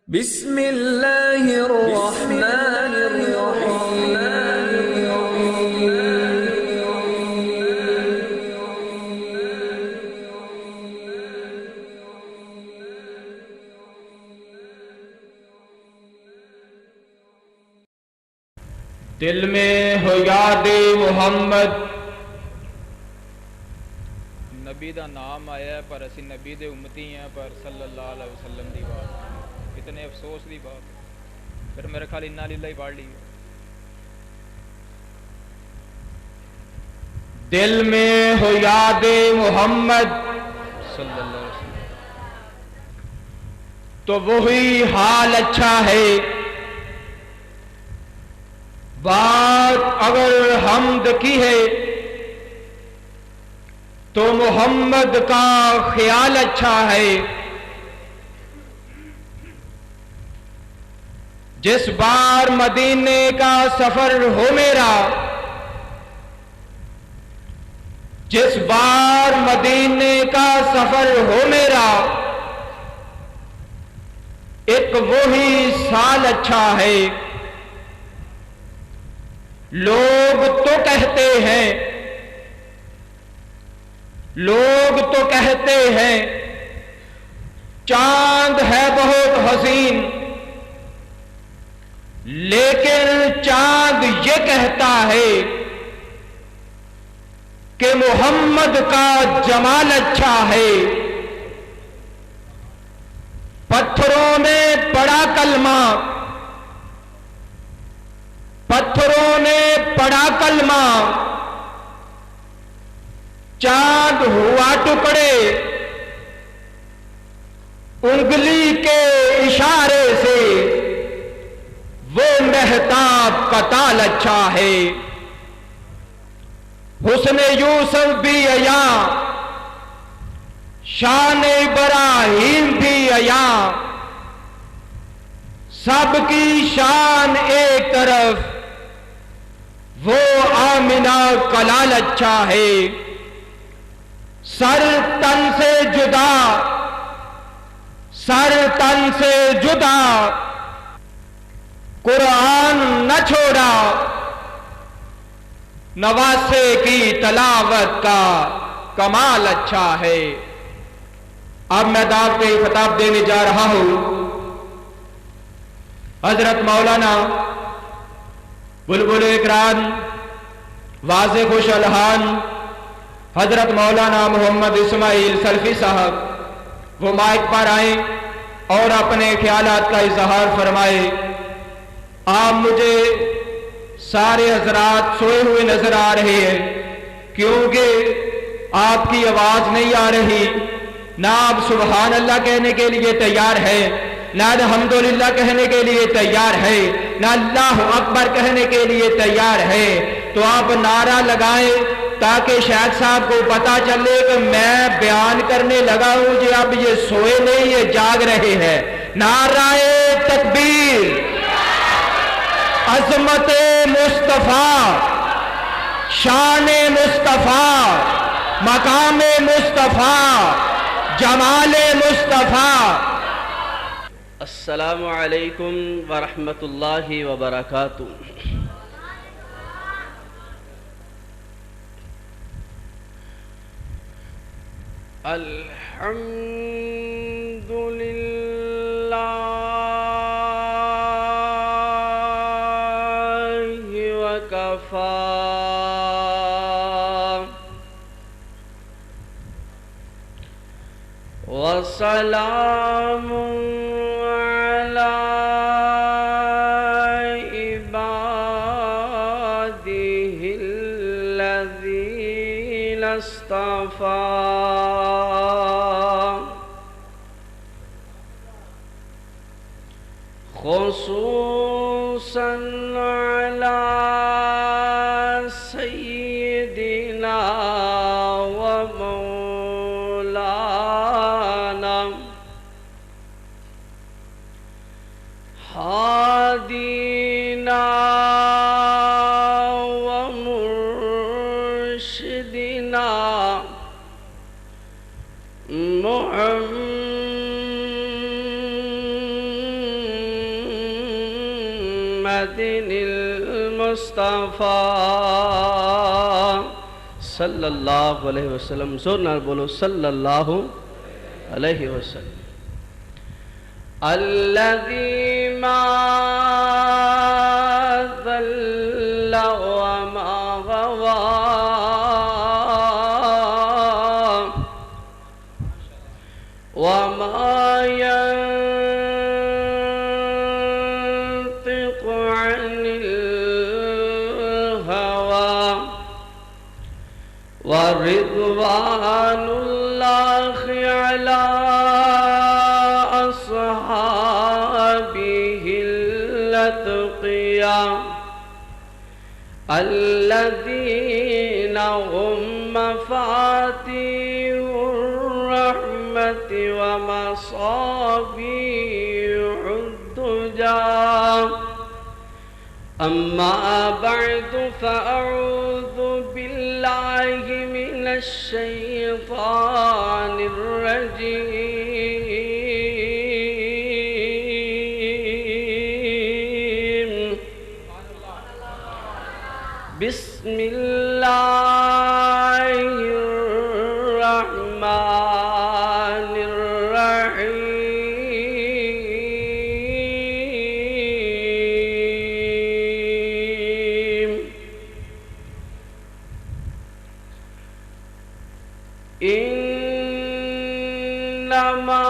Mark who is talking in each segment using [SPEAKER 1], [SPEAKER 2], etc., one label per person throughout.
[SPEAKER 1] بسم اللہ الرحمن الرحیم
[SPEAKER 2] دل میں ہو یاد محمد. نبی دا نام آیا ہے پر اسی نبی دے امتی ہیں پر صلی اللہ علیہ وسلم دی بات اتنے افسوس دی بات. پھر میرے خیال انا للہ ہی پڑھ لی. دل میں ہو یاد محمد صلی اللہ علیہ وسلم تو وہی حال اچھا ہے. بات اگر حمد کی ہے تو محمد کا خیال اچھا ہے. جس بار مدینے کا سفر ہو میرا، جس بار مدینے کا سفر ہو میرا، ایک وہی سال اچھا ہے. لوگ تو کہتے ہیں، لوگ تو کہتے ہیں چاند ہے بہت حسین، لیکن چاند یہ کہتا ہے کہ محمد کا جمال اچھا ہے. پتھروں میں پڑا کلمہ، پتھروں نے پڑا کلمہ، چاند ہوا ٹکڑے، انگلی کے اشارے سے وہ مہتاب کا تال اچھا ہے. حسن یوسف بھی عیا، شان ابراہیم بھی عیا، سب کی شان ایک طرف، وہ آمنہ کا لال اچھا ہے. سر تن سے جدا، سر تن سے جدا، قرآن نہ چھوڑا، نواسے کی تلاوت کا کمال اچھا ہے. اب میں دعوت پہ خطاب دینے جا رہا ہوں. حضرت مولانا بلبل اقران واضح خوش الحان حضرت مولانا محمد اسماعیل سلفی صاحب وہ مائک پر آئیں اور اپنے خیالات کا اظہار فرمائے. آپ مجھے سارے حضرات سوئے ہوئے نظر آ رہے ہیں کیونکہ آپ کی آواز نہیں آ رہی. نہ آپ سبحان اللہ کہنے کے لیے تیار ہے، نہ الحمدللہ کہنے کے لیے تیار ہے، نہ اللہ اکبر کہنے کے لیے تیار ہے. تو آپ نعرہ لگائیں تاکہ شیخ صاحب کو پتا چلے کہ میں بیان کرنے لگا ہوں جی اب یہ سوئے نہیں، یہ جاگ رہے ہیں. نعرہ تکبیر، عظمت مصطفیٰ، شان مصطفیٰ، مقام مصطفیٰ، جمال مصطفیٰ.
[SPEAKER 3] السلام علیکم ورحمۃ اللہ وبرکاتہ. الحمد للہ وکفی وسلام خصوصاً علی سیدنا و مولانا ہادینا و مرشدنا محمد محمد المصطفى صلی اللہ علیہ وسلم. زور نہ بولو صلی اللہ علیہ وسلم. الذي ما ضل وما غوى وما ينطق عن الهوى ورضوان الله على أصحابه الأتقياء الذين هم مفاتيح الرحمة ومصابيح الدجى. أما بعد فأعوذ بالله من الشيطان الرجيم. بسم الله الرحمن الرحيم. إنما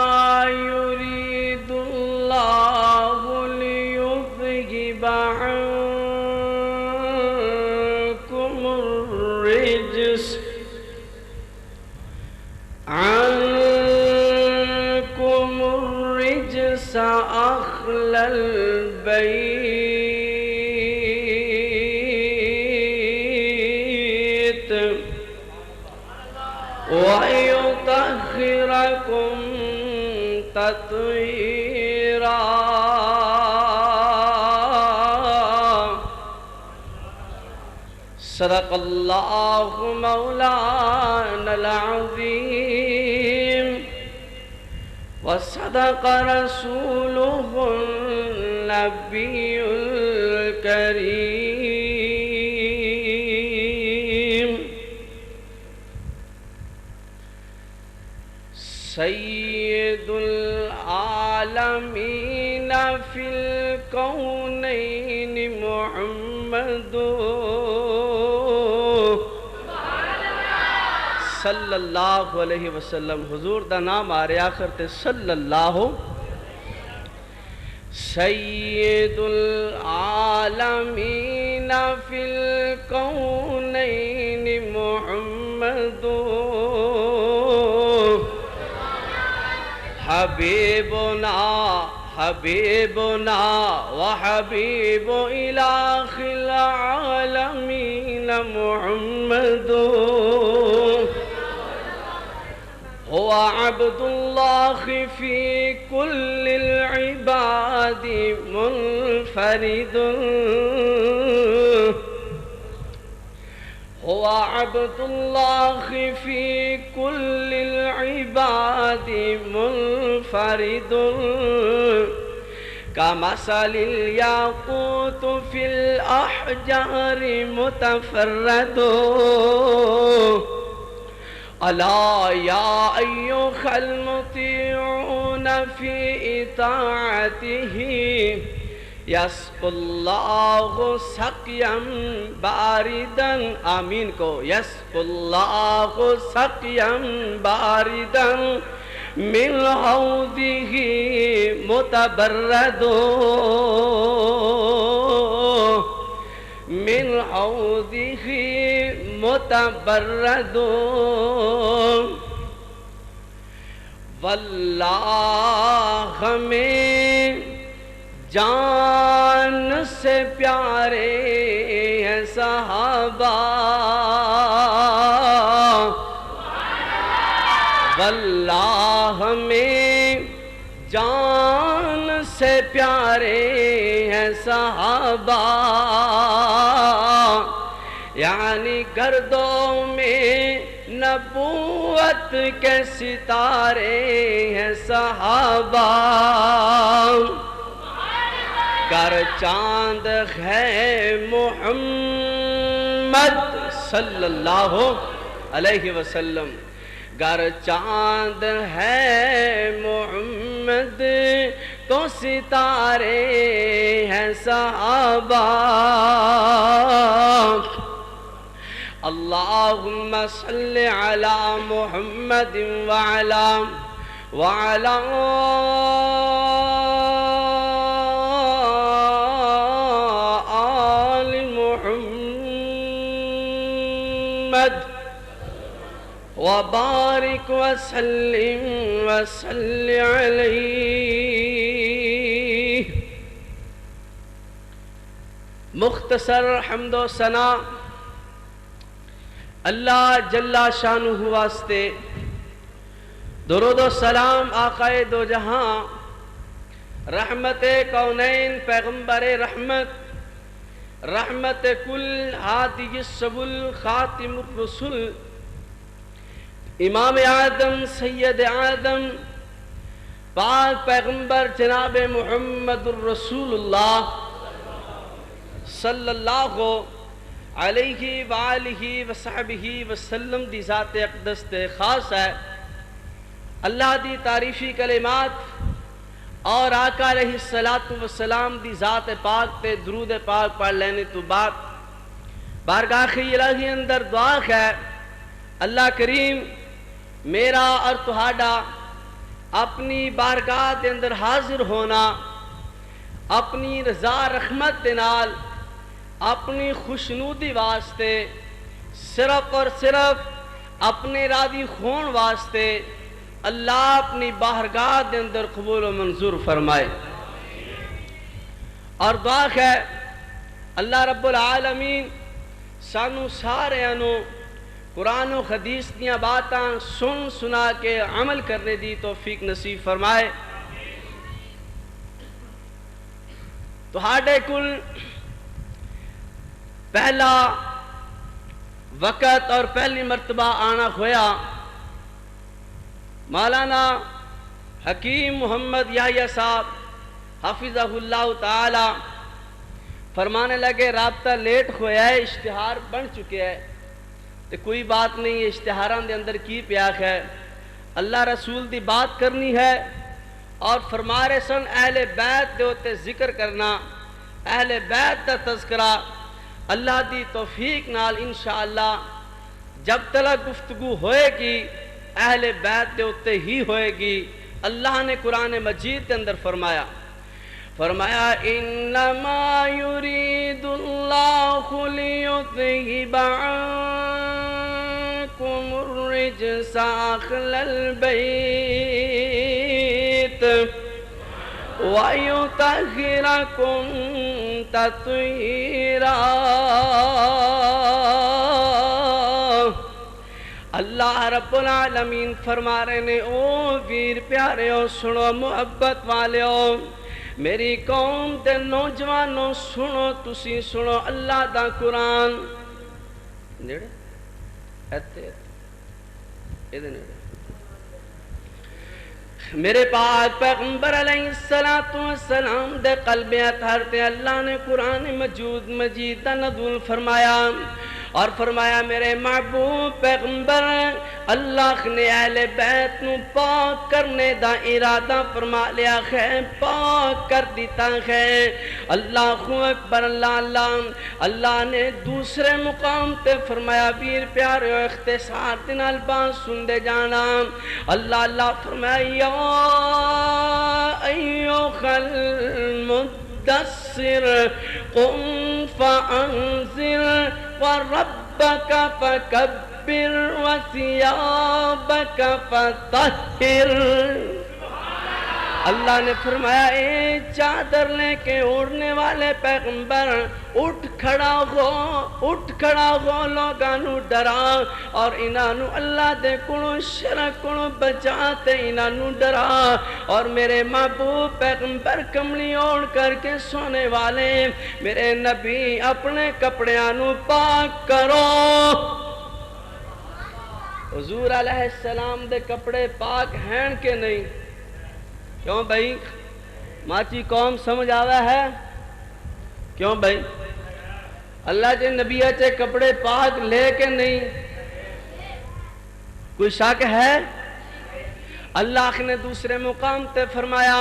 [SPEAKER 3] يريد الله ليذهب عنكم الرجس أهل البيت ويطهركم تطهيرا. صدق اللہ مولانا العظیم وصدق رسوله النبی الکریم. سید العالمین فی الکونین محمد صلی اللہ علیہ وسلم. حضور دا نام آ رہے آخر تے صلی اللہ. سید العالمین فی الکونین محمد حبیبنا وحبیب الہ العالمین محمد هو عبد الله في كل العباد منفرد. هو عبد الله في كل العباد منفرد. كمثل الياقوت في الأحجار متفرد. ألا يا أيها المطيعون في إطاعته يسقي الله سقيا باردا. آمین کو. يسقي الله سقيا باردا من حوضه متبرد. من حوضه متبرد. واللہ میں جان سے پیارے ہیں صحابہ. واللہ میں جان سے پیارے ہیں صحابہ. یعنی گردوں میں نبوت کے ستارے ہیں صحابہ. گر چاند ہے محمد صلی اللہ علیہ وسلم، گر چاند ہے محمد تو ستارے ہیں صحابہ، اللہم صلی علی محمد وعلی آل محمد وبارک وسلم وصلی علیہ۔ مختصر حمد و ثنا اللہ جل شانہ واسطے، درود و سلام آقائے دو جہاں، رحمت کونین پیغمبر رحمت، رحمت کل ہادی السبل خاتم الرسل، امام آدم سید آدم پاک پیغمبر جناب محمد الرسول اللہ صلی اللہ علیہ وآلہ وصحبہ وسلم دی ذات اقدس تے خاص ہے۔ اللہ دی تعریفی کلمات اور آقا علیہ السلام دی ذات پاک تے درود پاک پڑھ لینے تو بعد بارگاہ الہی اندر دعا ہے اللہ کریم میرا اور تہاڈا اپنی بارگاہ دے اندر حاضر ہونا، اپنی رضا رحمت دے نال اپنی خوشنودی واسطے صرف اور صرف اپنے راضی خون واسطے اللہ اپنی بارگاہ دے اندر قبول و منظور فرمائے۔ اور دعا ہے اللہ رب العالمین سانو سارے انو قرآن و حدیث دیاں باتاں سن سنا کے عمل کرنے دی توفیق نصیب فرمائے۔ تو ہاڈے کل پہلا وقت اور پہلی مرتبہ آنا ہویا مولانا حکیم محمد یحییٰ صاحب حفظہ اللہ تعالی فرمانے لگے رابطہ لیٹ ہویا ہے، اشتہار بن چکے ہے، تو کوئی بات نہیں ہے، اشتہاران دے اندر کی پیاک ہے، اللہ رسول دی بات کرنی ہے، اور فرما رہے سن اہل بیت دے ہوتے ذکر کرنا، اہل بیت دا تذکرہ اللہ دی توفیق نال انشاءاللہ جب تلک گفتگو ہوئے گی اہل بیت دے ہوتے ہی ہوئے گی۔ اللہ نے قرآن مجید کے اندر فرمایا انما یرید اللہ لیذہب عنکم الرجس اہل البیت وَيُطَهِّرَكُمْ تَطْهِيرًا۔ اللہ رب العالمین فرما رہے نے او ویر پیارے ہو سنو، محبت والے ہو، میری قوم تے نوجوانوں سنو، تسی سنو اللہ دا قرآن نیڑے ایتے میرے پاک پیغمبر علیہ السلام دے قلب اطہر تے اللہ نے قرآن مجید دا نزول فرمایا، اور فرمایا میرے محبوب پیغمبر اللہ نے اہل بیت نو پاک کرنے دا ارادہ فرما لیا ہے، پاک کر دیتا ہے۔ اللہ اکبر، اللہ نے دوسرے مقام تے فرمایا ویر پیارے اختصار دنال بات سن دے جانا، اللہ فرمایا یا ایوہ المدثر قم فانذر وربک فکبر وثیابک فطہر۔ اللہ نے فرمایا اے چادر لے کے اڑنے والے پیغمبر اٹھ کھڑا ہو لوگانو ڈرا، اور انہانو اللہ دے کنو شرک کنو بچاتے انہانو ڈرا، اور میرے محبوب پیغمبر کملی اوڑ کر کے سونے والے میرے نبی اپنے کپڑیانو پاک کرو۔ حضور علیہ السلام دے کپڑے پاک ہیں کہ نہیں؟ کیوں بھائی ماچی قوم سمجھ آوے ہے؟ کیوں بھائی؟ اللہ کے نبی چے کپڑے پاک لے کے نہیں؟ کوئی شک ہے؟ اللہ نے دوسرے مقام تے فرمایا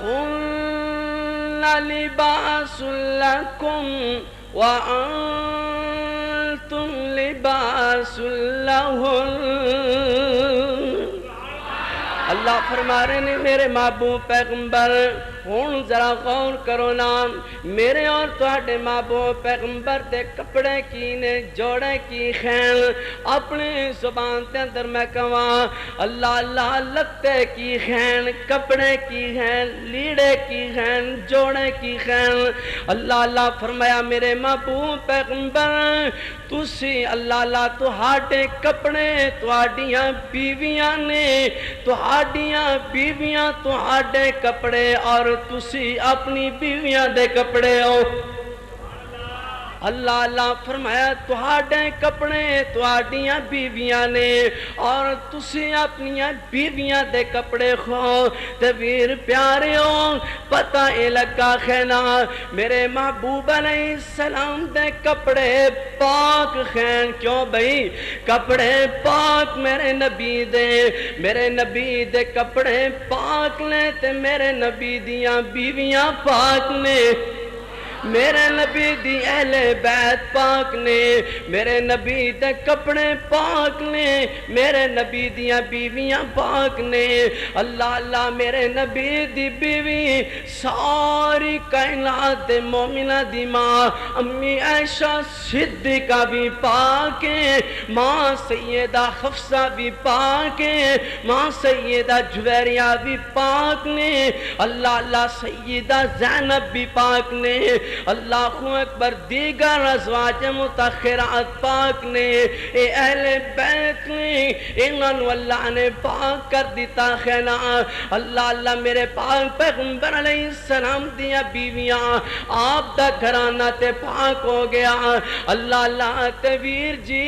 [SPEAKER 3] هُنَّ لِبَاسٌ لَكُمْ وَأَنْتُمْ لِبَاسٌ لَهُنَّ۔ اللہ فرما رہے ہیں میرے محبوب پیغمبر ہون ذرا غور کرو نا، میرے اور تہاڈے محبوب پیغمبر دے کپڑے کی نے جوڑے کی خین، اپنے زبان تے اندر میں کہاں اللہ اللہ لگتے کی خین، کپڑے کی خین، لیڑے کی خین، جوڑے کی خین۔ اللہ اللہ فرمایا میرے محبوب پیغمبر تسی اللہ اللہ تہاڈے کپڑے تہاڈیاں بیویاں نے، تہاڈیاں بیویاں تہاڈے کپڑے اور تسی اپنی بیویاں دے کپڑے ہو۔ اللہ اللہ فرمایا تہاڈے کپڑے تہاڈیاں بیویاں نے اور تسی اپنی بیویاں دے کپڑے ہو۔ تے ویر پیاریو پتہ اے لگا خینا میرے محبوب علیہ السلام دے کپڑے پاک خین۔ کیوں بھئی؟ کپڑے پاک میرے نبی دے کپڑے پاک نے تے میرے نبی دیاں بیویاں پاک نے، میرے نبی دی اہل بیت پاک نے، میرے نبی دے کپڑے پاک نے، میرے نبی دیاں بیویاں پاک نے۔ اللہ اللہ میرے نبی دی بیوی ساری کائنات دے مومنہ دی ماں امی عائشہ صدیقہ بھی پاک ہے، ماں سیدہ حفصہ بھی پاک ہے، ماں سیدہ جویریہ بھی پاک نے، اللہ اللہ سیدہ زینب بھی پاک نے، اللہ اکبر دیگر ازواج متاخرات پاک نے، اے اہل بیت نے، انہوں اللہ نے پاک کر دیتا خینا۔ اللہ اللہ میرے پاک پیغمبر علیہ السلام دیا بیویاں آپ دا گھرانہ تے پاک ہو گیا۔ اللہ اللہ تبیر جی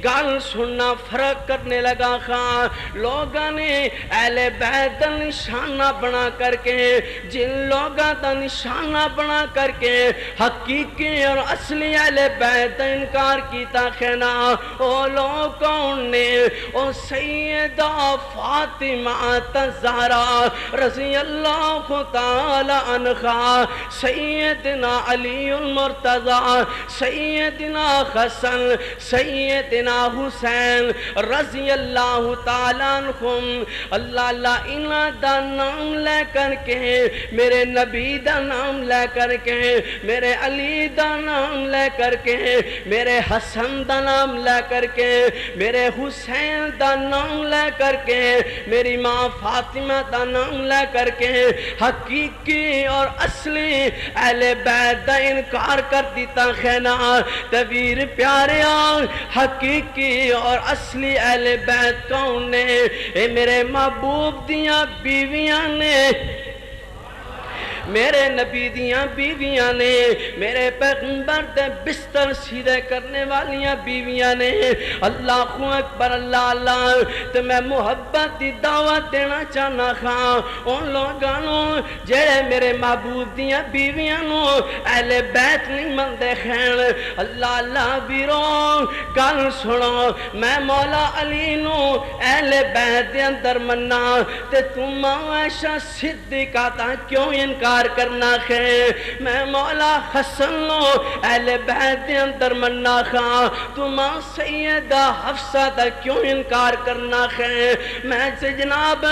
[SPEAKER 3] گال سننا فرق کرنے لگا خواہ لوگاں نے اہل بیت دا نشانہ بنا کر کے، جن لوگاں دا نشانہ بنا کر کے حقیقی اور اصلی اہل بیت انکار کیتا خینا، او لوگ کون نے؟ او سیدہ فاطمہ الزہرا رضی اللہ تعالی عنہا، سیدنا علی المرتضی، سیدنا حسن، سیدنا حسین رضی اللہ تعالی عنہم۔ اللہ اللہ انہاں دا نام لے کر کے، میرے نبی دا نام لے کر کے، میرے علی دا نام لے کر کے، میرے حسن دا نام لے کر کے، میرے حسین دا نام لے کر کے، میری ماں فاطمہ دا نام لے کر کے حقیقی اور اصلی اہل بیت دا انکار کر دیتا خینا۔ تبیر پیاریاں حقیقی اور اصلی اہل بیت کون نے؟ اے میرے محبوب دیاں بیویاں نے، میرے نبی دیاں بیویاں نے، میرے پیغمبر دے بستر سیدھے کرنے والیاں بیویاں نے۔ اللہ اکبر اللہ اللہ تے میں محبت دی دعوت دینا چاہنا خواہ ان لوگانوں جڑے میرے محبوب دیاں بیویاں نو اہل بیت نہیں مندے خین۔ اللہ اللہ بیروں گل سنو، میں مولا علی نو اہل بیت دے اندر مننا تے تم ماں عائشہ صدیقہ تا کیوں انکار کرنا ہے؟ میں مولا حسن نو اہل بیت دے اندر مننا خواہ تو ماں سیدہ حفصہ دا کیوں انکار کرنا ہے؟ میں جناب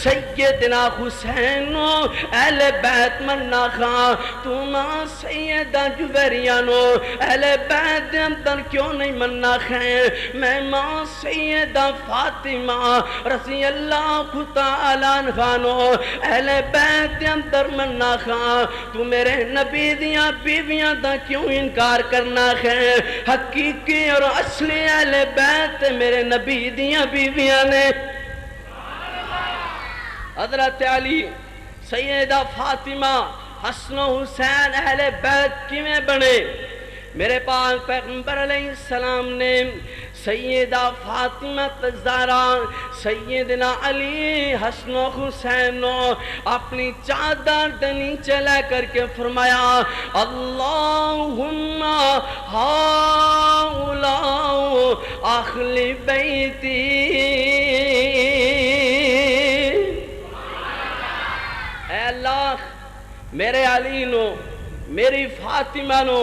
[SPEAKER 3] سیدنا حسین نو اہل بیت مننا خواہ تو ماں سیدہ جویریہ نو اہل بیت دے اندر کیوں نہیں مننا ہے؟ میں ماں سیدہ فاطمہ رضی اللہ تعالی عنہا نو اہل بیت دے اندر مننا خواہ تو میرے نبی دیاں بیویاں دا کیوں انکار کرنا ہے؟ حقیقی اور اصلی اہل بیت میرے نبی دیاں بیویاں نے۔ حضرت علی، سیدہ فاطمہ، حسن و حسین اہل بیت کیویں بنے؟ میرے پاک پیغمبر علیہ السلام نے سیدہ فاطمہ الزہرا سیدنا علی حسن و حسین اپنی چادر دنی چلا کر کے فرمایا اللہم ہاؤلاء اہل بیتی، اے اللہ میرے علی نو، میری فاطمہ نو،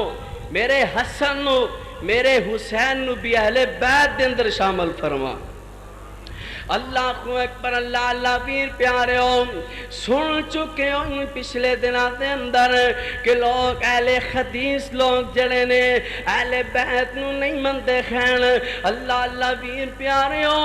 [SPEAKER 3] میرے حسن نو، میرے حسین نو بھی اہل بیت دے اندر شامل فرما۔ اللہ اکبر، اللہ اللہ پیر پیارے ہو، سن چکے ہوں پچھلے دنوں دے اندر کہ لوگ اہل حدیث لوگ جڑے نے اہل بیت نو نہیں مندے خین۔ اللہ اللہ پیر پیارے ہو،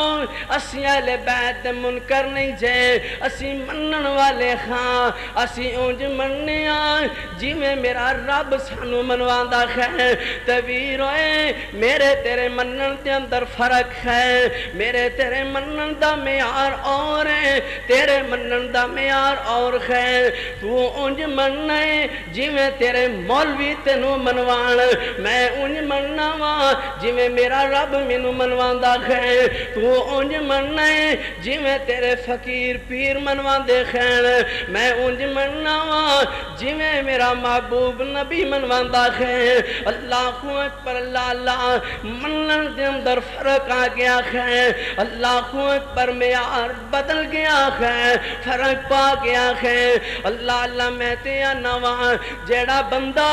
[SPEAKER 3] اسی اہل بیت دے منکر نہیں جے، اسی منن والے خاں، اسی اونج مننے آئے جی میں میرا رب سانو منواندا ہے۔ تبیر ہوئے میرے تیرے منن دے اندر فرق ہے، میرے تیرے منن دا معیار اور ہے، تیرے منن دا معیار اور ہے۔ تو انج مننا ہے جی میں تیرے مولوی تینو منوان، میں انج مننا وا جی میں میرا رب مینو منواندا ہے۔ تو انج مننا ہے جی میں تیرے فقیر پیر منواندے خین، میں انج مننا وا جی میں میرا محبوب نبی منواندا ہے۔ اللہ اکبر، اللہ اللہ، منن دے اندر فرق آ گیا ہے، اللہ پر معیار بدل گیا ہے، فرق پا گیا ہے۔ اللہ اللہ میں تے نواں جیڑا بندہ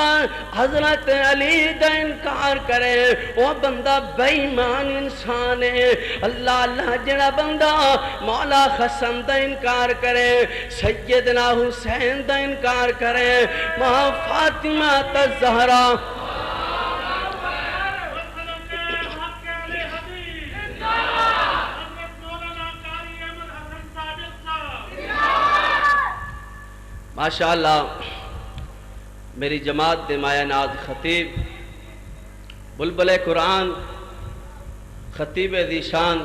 [SPEAKER 3] حضرت علی دا انکار کرے وہ بندہ بے ایمان انسان ہے۔ اللہ اللہ جیڑا بندہ مولا حسن دا انکار کرے، سیدنا حسین دا انکار کرے، ماں فاطمہ الزہرا ماشاءاللہ میری جماعت دے مایا ناز خطیب بلبل قرآن خطیب ذی شان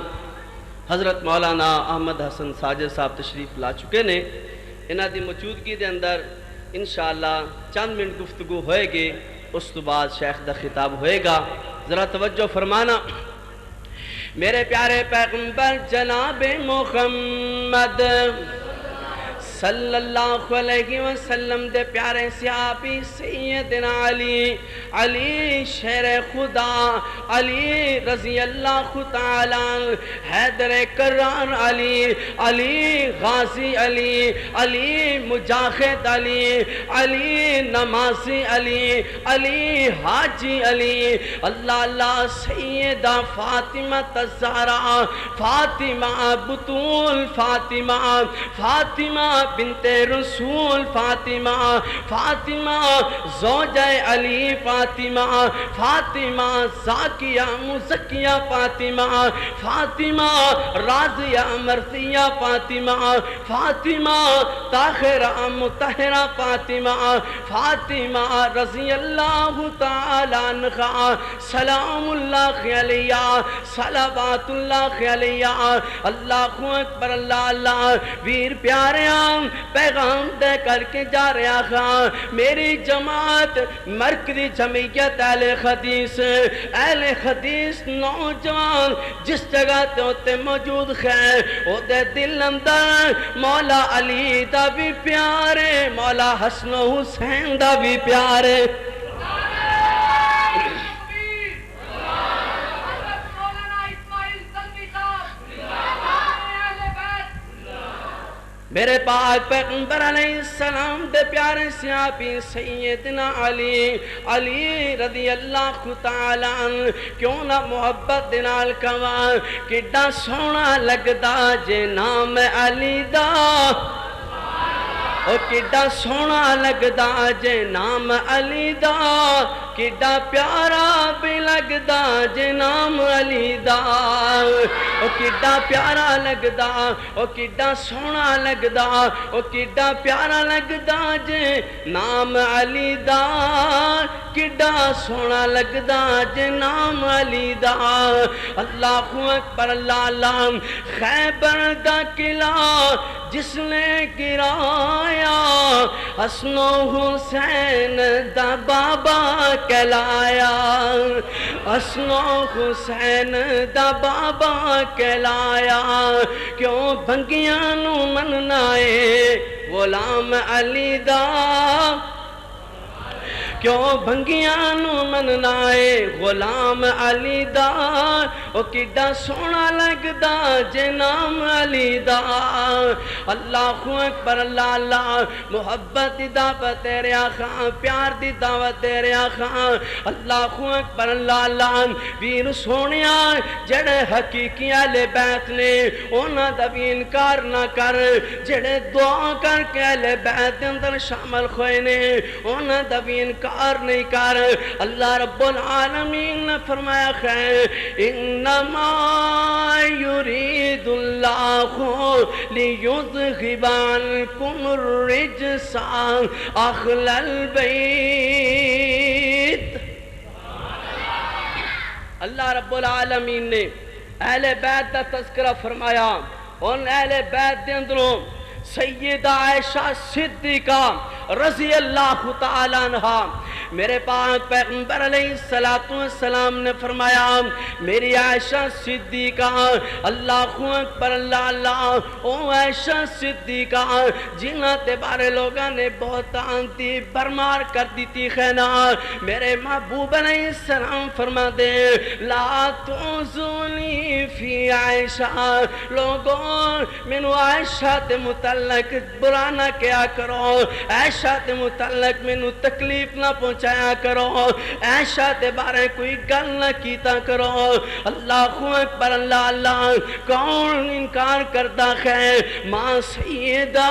[SPEAKER 3] حضرت مولانا احمد حسن ساجد صاحب تشریف لا چکے نے۔ انہاں دی موجودگی دے اندر انشاءاللہ چند منٹ گفتگو ہوئے گی، اس تو بعد شیخ دا خطاب ہوئے گا۔ ذرا توجہ فرمانا۔ میرے پیارے پیغمبر جناب محمد صلی اللہ علیہ وسلم دے پیارے صحابی سیدنا علی، علی شیر خدا، علی رضی اللہ تعالی، حیدر کرار علی، علی غازی علی، علی مجاہد علی، علی نمازی علی، علی حاجی علی، اللہ اللہ سیدہ فاطمہ الزہرا، فاطمہ بطول فاطمہ، فاطمہ بنت رسول فاطمہ، فاطمہ زوجہ علی فاطمہ، فاطمہ زاکیہ مزکیہ فاطمہ، فاطمہ راضیہ مرضیہ فاطمہ، فاطمہ طاہرہ مطہرہ فاطمہ، فاطمہ رضی اللہ تعالی عنہا، سلام اللہ علیہ، صلوات اللہ علیہ۔ اللہ اکبر، اللہ اللہ، ویر پیاریاں پیغام دے کر کے جا رہا ہاں۔ میری جماعت مرکزی جمعیت اہل حدیث نوجوان جس جگہ تے ہوتے موجود ہیں او دے دل اندر مولا علی دا بھی پیارے، مولا حسن و حسین دا بھی پیارے۔ میرے پاک پیغمبر علیہ السلام دے پیارے صحابی سیدنا علی، علی رضی اللہ تعالی عنہ، کیوں نہ محبت دنال کوا کڈا سونا لگدا جے نام علی دا، او کڈا سونا لگدا جے نام علی دا، کڈا پیارا بھی لگدا جے نام علی دا، او کڈا پیارا لگدا، او کڈا سونا لگدا، او کڈا پیارا لگدا جے نام علی دا، کڈا سونا لگدا جے نام علی دا۔ اللہ اکبر، اللہ اللہ، خیبر دا قلعہ جس نے گرایا حسن و حسین دا بابا کہلایا حسن و حسین دا بابا کہلایا کیوں بھنگیاں نو مننا اے غلام علی دا کیوں بھنگیاں نو مننا اے غلام علی دا او کڈا سونا لگدا جے نام علی دا اللہ اکبر اللہ اللہ محبت دی دعوت تیرے آخاں پیار دی دعوت تیرے آخاں اللہ اکبر اللہ اللہ ویر سونیا جڑے حقیقی اہل بیت نے انہاں دا بھی انکار نہ کر جڑے دعا کر کے اہل بیت دے اندر شامل ہوئے نے انہاں دا بھی انکار نہیں کر اللہ رب العالمین نے فرمایا خیر انما یرید اللہ لیذہب عنکم الرجس اہل البیت اللہ رب العالمین نے اہل بیت دا تذکرہ فرمایا ان اہل بیت دے اندروں سیدہ عائشہ صدیقہ رضی اللہ تعالیٰ عنہ میرے پاک پیغمبر علیہ السلام نے فرمایا میری عائشہ صدیقہ اللہ اکبر اللہ اللہ او عائشہ صدیقہ جنہ تے بارے لوگاں نے بہت آنتی برمار کر دیتی خینا میرے محبوب علیہ السلام فرما دے لا توزونی فی عائشہ لوگوں منو عائشہ تے متعلق برا نہ کیا کرو عائشہ تے متعلق منو تکلیف نہ پہنچایا کرو عائشہ تے بارے کوئی گل نہ کیتا کرو اللہ اکبر اللہ اللہ کون انکار کرتا ہے ماں سیدہ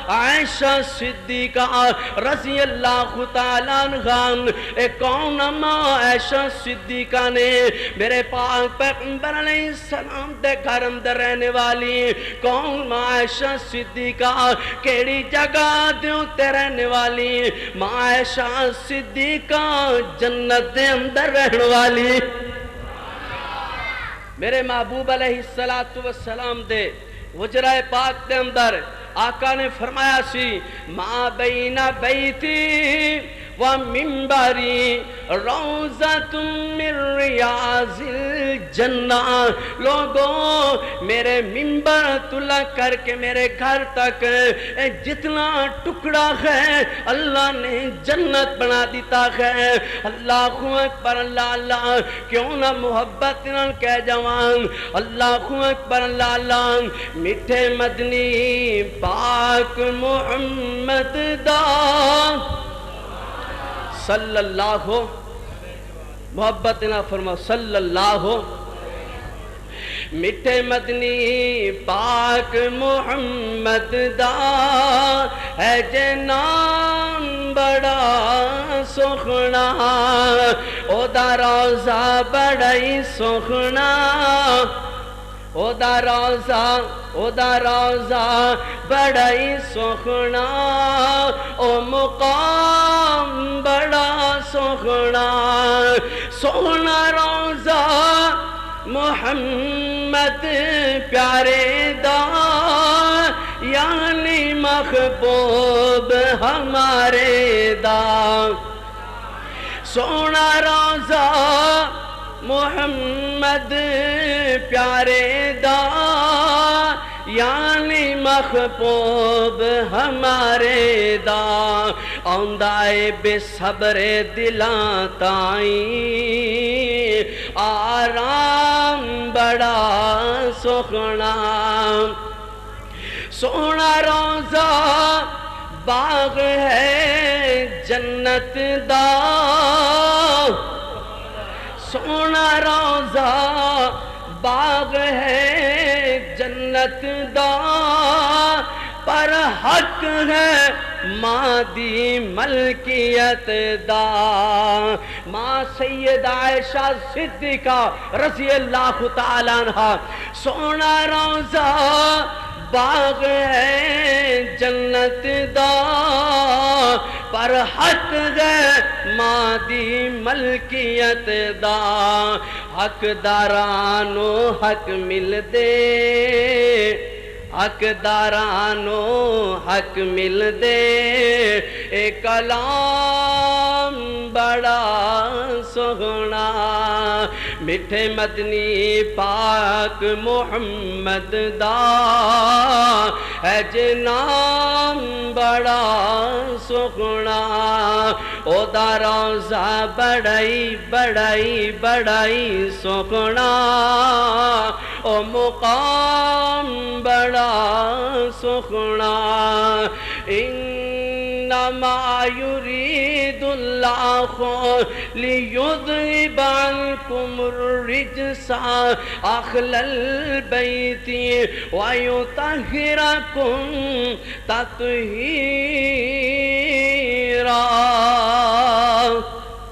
[SPEAKER 3] عائشہ صدیقہ رضی اللہ تعالیٰ عنہ اے کون ماں عائشہ صدیقہ نے میرے پاک پیغمبر علیہ السلام دے گھر اندر رہنے والی کون ماں عائشہ صدیقہ کیڑی جگہ دیوں تے رہنے والی ماں عائشہ صدیقہ جنت دے اندر رہنے والی میرے محبوب علیہ السلام دے حجرہ پاک دے اندر آقا نے فرمایا سی ما بین بیتی ومنبری روضۃ من ریاض الجنہ لوگوں میرے منبر طلع کر کے میرے گھر تک جتنا ٹکڑا ہے اللہ نے جنت بنا دیتا ہے اللہ اکبر اللہ اللہ کیوں نہ محبت نہ کہہ جوان اللہ اکبر اللہ اللہ میٹھے مدنی پاک محمد دا صلی اللہ محبت نہ فرما صلی اللہ میٹھے مدنی پاک محمد دا ہے جے نام بڑا سخنا او دا روضہ بڑا ہی سخنا او دا روضہ بڑا ہی سخنا او مقام بڑا سخنا سونا روضہ محمد پیارے دا یعنی محبوب ہمارے دا سونا روضہ محمد پیارے دا یعنی محبوب ہمارے دا آندائے بے صبر دلاں تائیں آرام بڑا سخنا سونا روضہ باغ ہے جنت دا سونا روضہ باغ ہے جنت دا پر حق ہے مادی ملکیت دا ماں سیدہ عائشہ صدیقہ رضی اللہ تعالیٰ عنہ سونا روضہ باغ ہے جنت دا پر حق ہے مادی ملکیت دا حق دارانو حق مل دے حق دارانو حق مل دے کلام بڑا سوہنا میٹھے مدنی پاک محمد دا ہے جے نام بڑا سوہنا او دا روضہ بڑائی بڑائی بڑائی سوہنا او مقام بڑا سوہنا انما يريد الله ليذهب عنكم الرجس اهل البيت ويطهركم تطهيرا.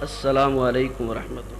[SPEAKER 3] السلام علیکم ورحمۃ اللہ.